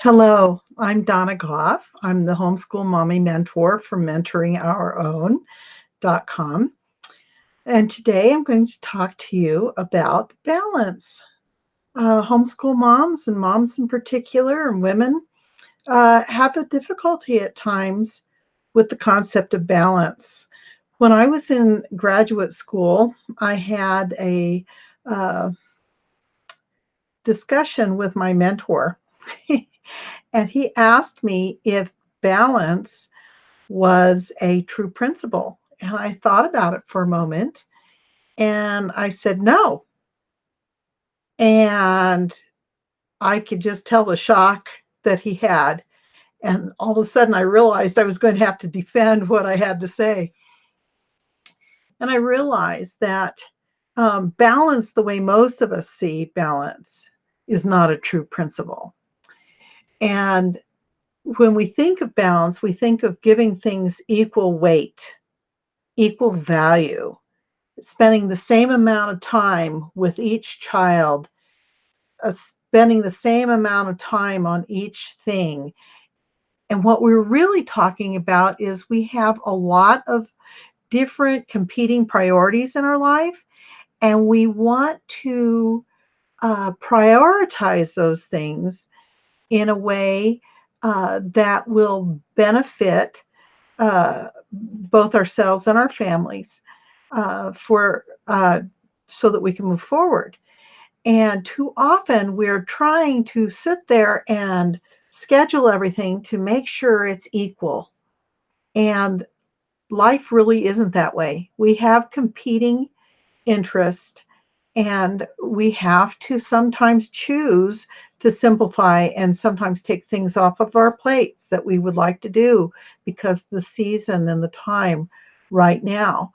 Hello, I'm Donna Goff. I'm the homeschool mommy mentor for mentoringourown.com. And today I'm going to talk to you about balance. Homeschool moms and moms in particular, and women, have a difficulty at times with the concept of balance. When I was in graduate school, I had a uh, discussion with my mentor. And he asked me if balance was a true principle. And I thought about it for a moment and I said no. And I could just tell the shock that he had. And all of a sudden, I realized I was going to have to defend what I had to say. And I realized that balance, the way most of us see balance, is not a true principle. And when we think of balance, we think of giving things equal weight, equal value, spending the same amount of time with each child, spending the same amount of time on each thing. And what we're really talking about is we have a lot of different competing priorities in our life, and we want to prioritize those things in a way that will benefit both ourselves and our families for so that we can move forward. And too often we're trying to sit there and schedule everything to make sure it's equal. And life really isn't that way. We have competing interest, and we have to sometimes choose to simplify and sometimes take things off of our plates that we would like to do because the season and the time right now.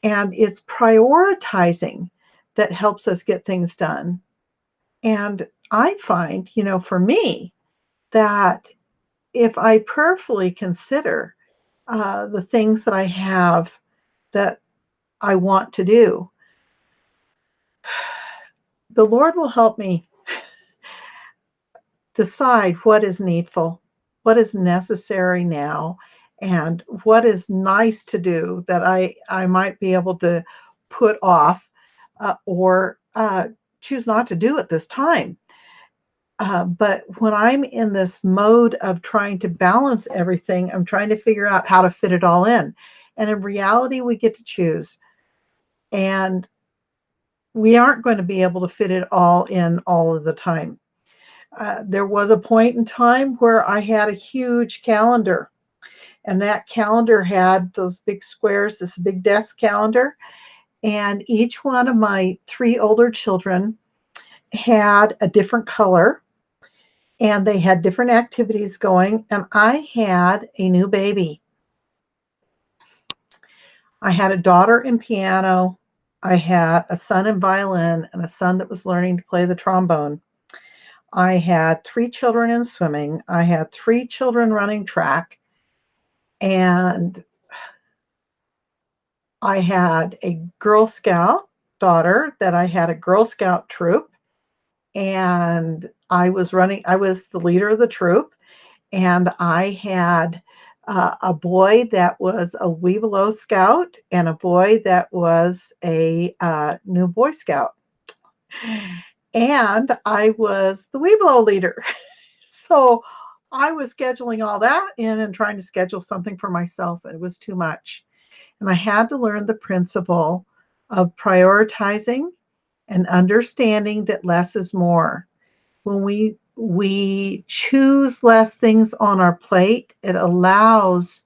And it's prioritizing that helps us get things done. And I find, for me, that if I prayerfully consider the things that I have that I want to do, the Lord will help me decide what is needful, what is necessary now, and what is nice to do that I might be able to put off or choose not to do at this time. But when I'm in this mode of trying to balance everything, I'm trying to figure out how to fit it all in. And in reality, we get to choose. And we aren't going to be able to fit it all in all of the time. There was a point in time where I had a huge calendar, and that calendar had those big squares, this big desk calendar. And each one of my three older children had a different color, and they had different activities going. And I had a new baby. I had a daughter in piano. I had a son in violin and a son that was learning to play the trombone. I had three children in swimming. I had three children running track. And I had a Girl Scout daughter that I had a Girl Scout troop. And I was the leader of the troop. And I had a boy that was a Webelow Scout and a boy that was a new Boy Scout. And I was the Webelow leader. So I was scheduling all that in and trying to schedule something for myself. It was too much. And I had to learn the principle of prioritizing and understanding that less is more. When we choose less things on our plate, it allows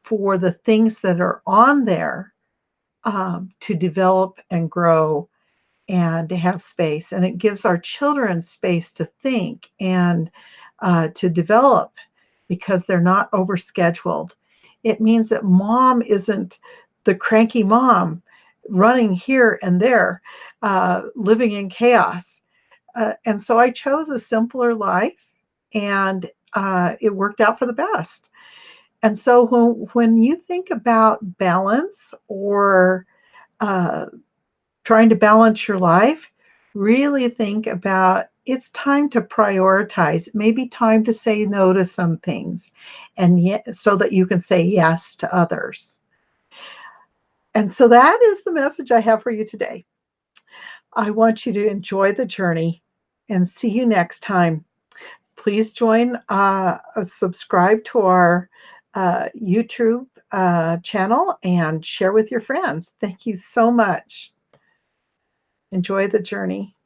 for the things that are on there to develop and grow and to have space. And it gives our children space to think and to develop because they're not overscheduled. It means that mom isn't the cranky mom running here and there, living in chaos. And so I chose a simpler life, and it worked out for the best. And so when you think about balance or uh, trying to balance your life, really think about it's time to prioritize. It may be time to say no to some things, and yet so that you can say yes to others. And so that is the message I have for you today. I want you to enjoy the journey and see you next time. Please join, subscribe to our YouTube channel and share with your friends. Thank you so much. Enjoy the journey.